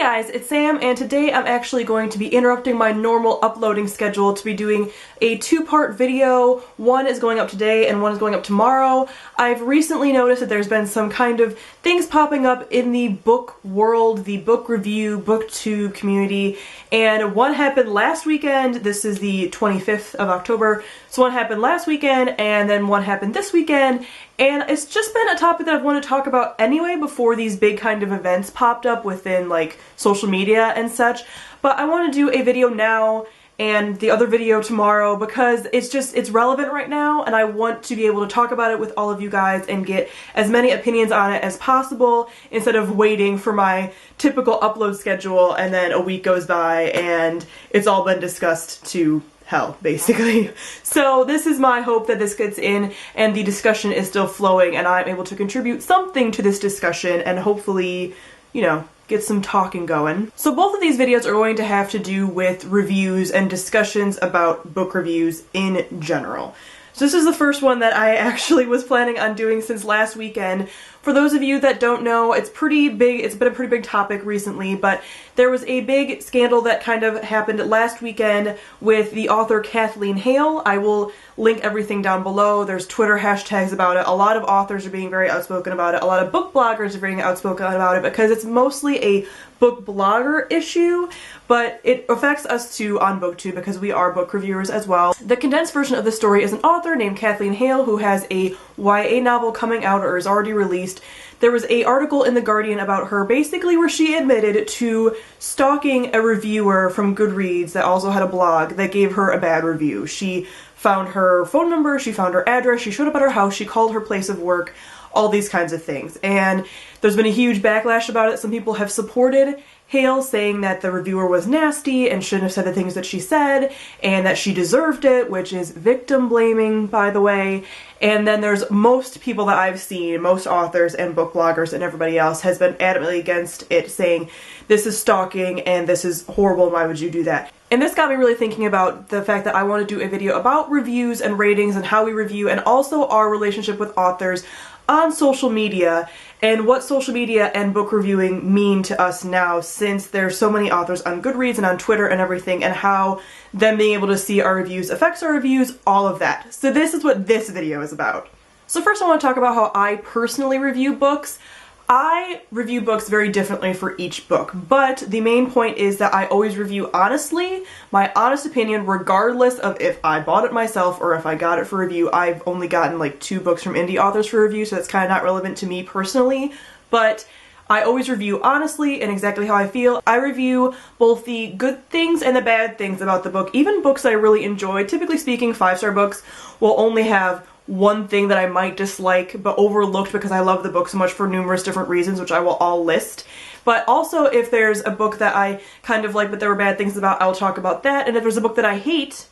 guys, it's Sam, and today I'm actually going to be interrupting my normal uploading schedule to be doing a two-part video. One is going up today and one is going up tomorrow. I've recently noticed that there's been some kind of things popping up in the book world, the book review, booktube community, and one happened last weekend. This is the 25th of October, so one happened last weekend and then one happened this weekend, and it's just been a topic that I've wanted to talk about anyway before these big kind of events popped up within like social media and such, but I want to do a video now and the other video tomorrow because it's relevant right now, and I want to be able to talk about it with all of you guys and get as many opinions on it as possible instead of waiting for my typical upload schedule and then a week goes by and it's all been discussed to hell, basically. So this is my hope that this gets in and the discussion is still flowing and I'm able to contribute something to this discussion and hopefully, you know, get some talking going. So both of these videos are going to have to do with reviews and discussions about book reviews in general. So this is the first one that I actually was planning on doing since last weekend. For those of you that don't know, it's pretty big, it's been a pretty big topic recently, but there was a big scandal that kind of happened last weekend with the author Kathleen Hale. I will link everything down below. There's Twitter hashtags about it. A lot of authors are being very outspoken about it. A lot of book bloggers are being outspoken about it because it's mostly a book blogger issue, but it affects us too on BookTube because we are book reviewers as well. The condensed version of the story is an author named Kathleen Hale who has a YA novel coming out or is already released. There was an article in The Guardian about her basically where she admitted to stalking a reviewer from Goodreads that also had a blog that gave her a bad review. She found her phone number, she found her address, she showed up at her house, she called her place of work, all these kinds of things. And there's been a huge backlash about it. Some people have supported Hale, saying that the reviewer was nasty and shouldn't have said the things that she said and that she deserved it, which is victim blaming, by the way. And then there's most people that I've seen, most authors and book bloggers and everybody else has been adamantly against it, saying this is stalking and this is horrible, why would you do that? And this got me really thinking about the fact that I want to do a video about reviews and ratings and how we review and also our relationship with authors on social media and what social media and book reviewing mean to us now since there's so many authors on Goodreads and on Twitter and everything, and how them being able to see our reviews affects our reviews, all of that. So this is what this video is about. So first I want to talk about how I personally review books. I review books very differently for each book, but the main point is that I always review honestly, my honest opinion, regardless of if I bought it myself or if I got it for review. I've only gotten like 2 books from indie authors for review, so that's kind of not relevant to me personally, but I always review honestly and exactly how I feel. I review both the good things and the bad things about the book. Even books that I really enjoy, typically speaking, 5-star books will only have one thing that I might dislike but overlooked because I love the book so much for numerous different reasons, which I will all list. But also if there's a book that I kind of like but there were bad things about, I'll talk about that. And if there's a book that I hate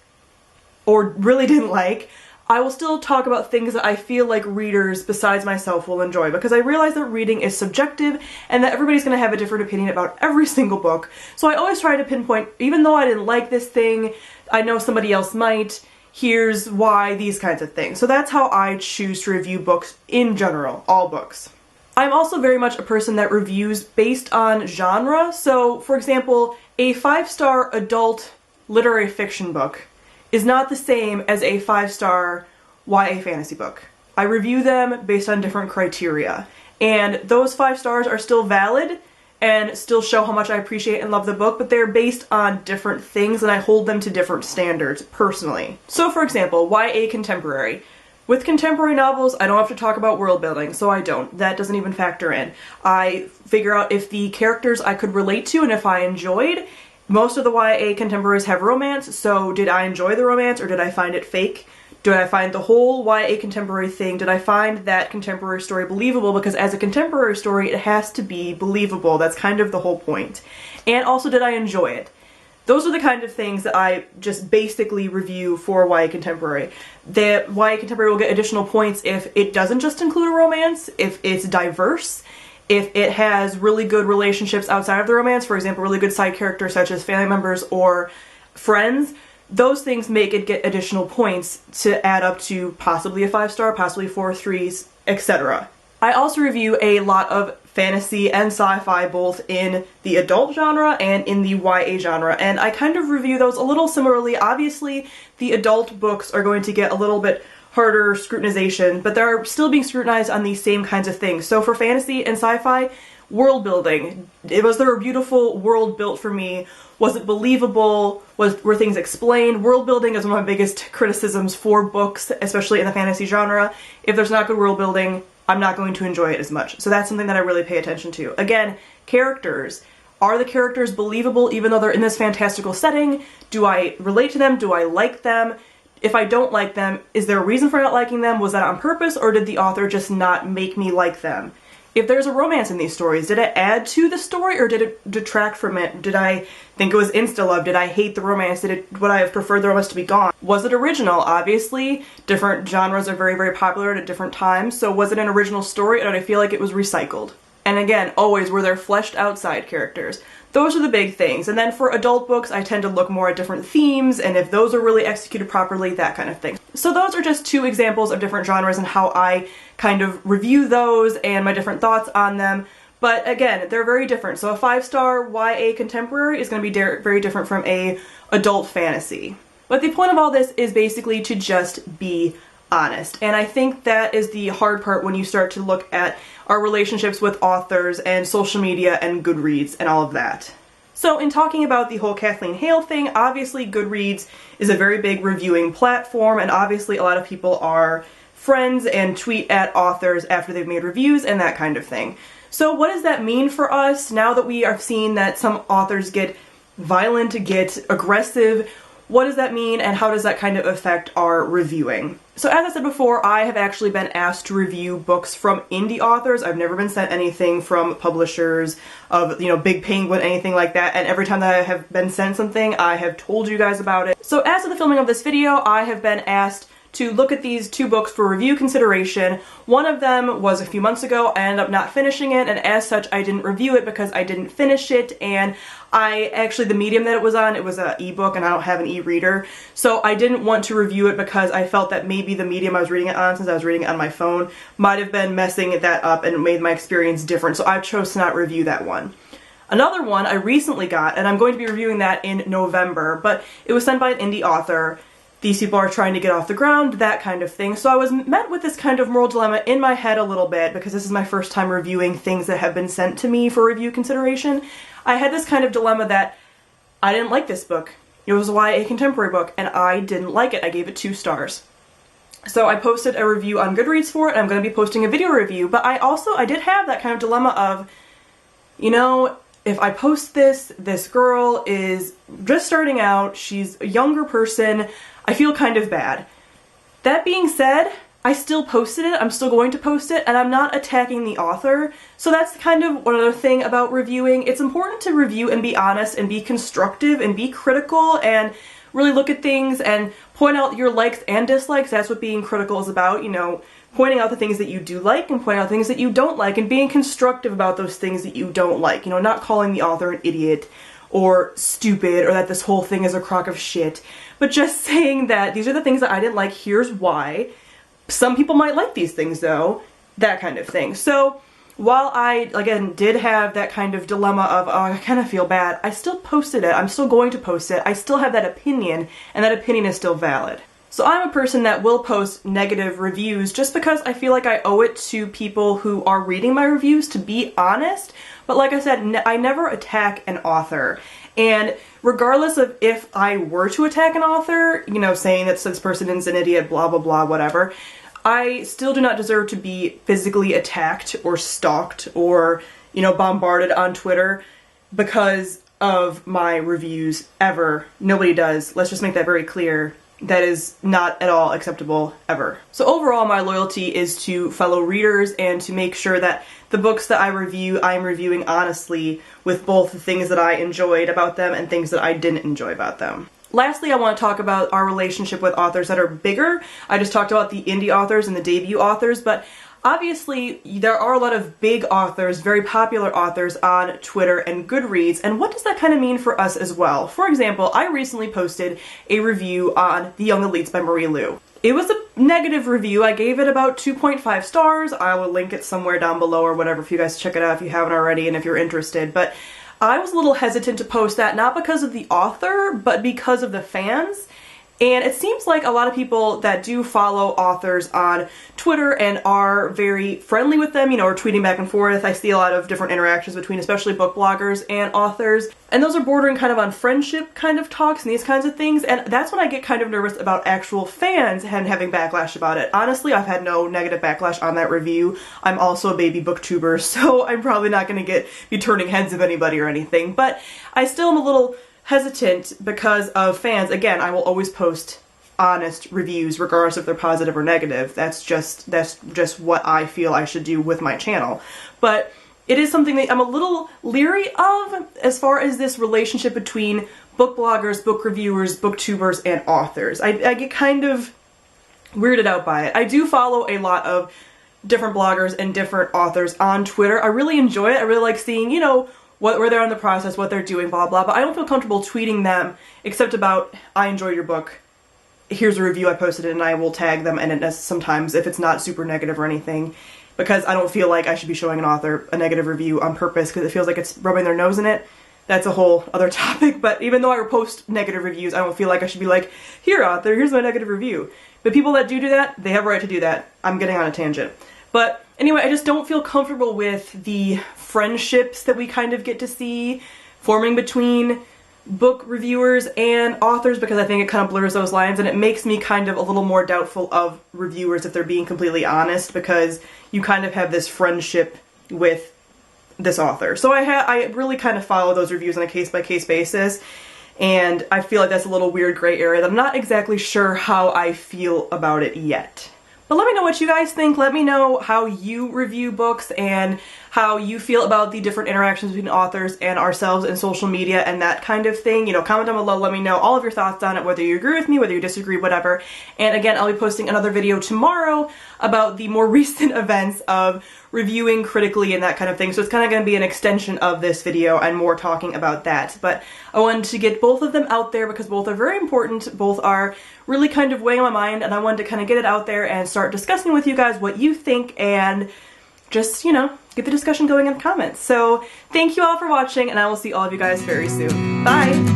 or really didn't like, I will still talk about things that I feel like readers besides myself will enjoy, because I realize that reading is subjective and that everybody's going to have a different opinion about every single book. So I always try to pinpoint, even though I didn't like this thing, I know somebody else might, here's why, these kinds of things. So that's how I choose to review books in general, all books. I'm also very much a person that reviews based on genre. So for example, a 5-star adult literary fiction book is not the same as a 5-star YA fantasy book. I review them based on different criteria, and those 5 stars are still valid and still show how much I appreciate and love the book, but they're based on different things and I hold them to different standards personally. So for example, YA contemporary. With contemporary novels, I don't have to talk about world building, so I don't. That doesn't even factor in. I figure out if the characters I could relate to and if I enjoyed. Most of the YA contemporaries have romance, so did I enjoy the romance or did I find it fake? Did I find the whole YA contemporary thing, did I find that contemporary story believable? Because as a contemporary story, it has to be believable. That's kind of the whole point. And also, did I enjoy it? Those are the kind of things that I just basically review for YA contemporary. The YA contemporary will get additional points if it doesn't just include a romance, if it's diverse, if it has really good relationships outside of the romance, for example, really good side characters such as family members or friends. Those things make it get additional points to add up to possibly a 5-star, possibly 4 3s, etc. I also review a lot of fantasy and sci-fi, both in the adult genre and in the YA genre, and I kind of review those a little similarly. Obviously, the adult books are going to get a little bit harder scrutinization, but they're still being scrutinized on these same kinds of things. So for fantasy and sci-fi, world building. Was there a beautiful world built for me? Was it believable? Were things explained? World building is one of my biggest criticisms for books, especially in the fantasy genre. If there's not good world building, I'm not going to enjoy it as much. So that's something that I really pay attention to. Again, characters. Are the characters believable even though they're in this fantastical setting? Do I relate to them? Do I like them? If I don't like them, is there a reason for not liking them? Was that on purpose, or did the author just not make me like them? If there's a romance in these stories, did it add to the story or did it detract from it? Did I think it was insta-love? Did I hate the romance? Would I have preferred the romance to be gone? Was it original? Obviously, different genres are very, very popular at different times, so was it an original story or did I feel like it was recycled? And again, always, were there fleshed out side characters? Those are the big things. And then for adult books, I tend to look more at different themes, and if those are really executed properly, that kind of thing. So those are just two examples of different genres and how I kind of review those and my different thoughts on them. But again, they're very different. So a 5-star YA contemporary is going to be very different from a adult fantasy. But the point of all this is basically to just be honest. And I think that is the hard part when you start to look at our relationships with authors and social media and Goodreads and all of that. So in talking about the whole Kathleen Hale thing, obviously Goodreads is a very big reviewing platform, and obviously a lot of people are friends and tweet at authors after they've made reviews and that kind of thing. So what does that mean for us now that we are seeing that some authors get violent, get aggressive? What does that mean, and how does that kind of affect our reviewing? So as I said before, I have actually been asked to review books from indie authors. I've never been sent anything from publishers of, Big Penguin, anything like that, and every time that I have been sent something, I have told you guys about it. So as of the filming of this video, I have been asked to look at these two books for review consideration. One of them was a few months ago. I ended up not finishing it, and as such I didn't review it because I didn't finish it, and the medium that it was on, it was an ebook and I don't have an e-reader, so I didn't want to review it because I felt that maybe the medium I was reading it on, since I was reading it on my phone, might have been messing that up and made my experience different, so I chose to not review that one. Another one I recently got, and I'm going to be reviewing that in November, but it was sent by an indie author. These people are trying to get off the ground, that kind of thing. So I was met with this kind of moral dilemma in my head a little bit, because this is my first time reviewing things that have been sent to me for review consideration. I had this kind of dilemma that I didn't like this book. It was a YA contemporary book, and I didn't like it. I gave it 2 stars. So I posted a review on Goodreads for it, and I'm going to be posting a video review, but I did have that kind of dilemma of, if I post this girl is just starting out, she's a younger person, I feel kind of bad. That being said, I still posted it, I'm still going to post it, and I'm not attacking the author. So that's kind of one other thing about reviewing. It's important to review and be honest and be constructive and be critical and really look at things and point out your likes and dislikes. That's what being critical is about, pointing out the things that you do like and pointing out things that you don't like and being constructive about those things that you don't like. Not calling the author an idiot or stupid or that this whole thing is a crock of shit, but just saying that these are the things that I didn't like, here's why. Some people might like these things though, that kind of thing. So while I, again, did have that kind of dilemma of, oh, I kind of feel bad, I still posted it, I'm still going to post it, I still have that opinion, and that opinion is still valid. So I'm a person that will post negative reviews just because I feel like I owe it to people who are reading my reviews to be honest, but like I said, I never attack an author. And regardless of if I were to attack an author, saying that this person is an idiot, blah, blah, blah, whatever, I still do not deserve to be physically attacked or stalked or, bombarded on Twitter because of my reviews ever. Nobody does. Let's just make that very clear. That is not at all acceptable ever. So overall, my loyalty is to fellow readers and to make sure that the books that I review, I'm reviewing honestly with both the things that I enjoyed about them and things that I didn't enjoy about them. Lastly, I want to talk about our relationship with authors that are bigger. I just talked about the indie authors and the debut authors, but obviously there are a lot of big authors, very popular authors on Twitter and Goodreads, and what does that kind of mean for us as well? For example, I recently posted a review on The Young Elites by Marie Lu. It was a negative review. I gave it about 2.5 stars. I will link it somewhere down below or whatever if you guys check it out if you haven't already and if you're interested. But I was a little hesitant to post that, not because of the author, but because of the fans. And it seems like a lot of people that do follow authors on Twitter and are very friendly with them, you know, or tweeting back and forth. I see a lot of different interactions between especially book bloggers and authors. And those are bordering kind of on friendship kind of talks and these kinds of things. And that's when I get kind of nervous about actual fans and having backlash about it. Honestly, I've had no negative backlash on that review. I'm also a baby booktuber, so I'm probably not going to be turning heads of anybody or anything. But I still am a little hesitant because of fans. Again, I will always post honest reviews regardless if they're positive or negative. That's just what I feel I should do with my channel. But it is something that I'm a little leery of as far as this relationship between book bloggers, book reviewers, booktubers, and authors. I get kind of weirded out by it. I do follow a lot of different bloggers and different authors on Twitter. I really enjoy it. I really like seeing, you know, where they're in the process, what they're doing, blah, blah, but I don't feel comfortable tweeting them except about, I enjoyed your book, here's a review, I posted it, and I will tag them, and it, sometimes if it's not super negative or anything, because I don't feel like I should be showing an author a negative review on purpose because it feels like it's rubbing their nose in it. That's a whole other topic, but even though I post negative reviews, I don't feel like I should be like, here author, here's my negative review. But people that do that, they have a right to do that. I'm getting on a tangent. But anyway, I just don't feel comfortable with the friendships that we kind of get to see forming between book reviewers and authors because I think it kind of blurs those lines and it makes me kind of a little more doubtful of reviewers if they're being completely honest because you kind of have this friendship with this author. So I really kind of follow those reviews on a case-by-case basis and I feel like that's a little weird gray area that I'm not exactly sure how I feel about it yet. But let me know what you guys think. Let me know how you review books and how you feel about the different interactions between authors and ourselves in social media and that kind of thing. You know, comment down below, let me know all of your thoughts on it, whether you agree with me, whether you disagree, whatever. And again, I'll be posting another video tomorrow about the more recent events of reviewing critically and that kind of thing. So it's kind of going to be an extension of this video and more talking about that. But I wanted to get both of them out there because both are very important. Both are really kind of weighing on my mind and I wanted to kind of get it out there and start discussing with you guys what you think and just, you know, get the discussion going in the comments. So thank you all for watching and I will see all of you guys very soon. Bye!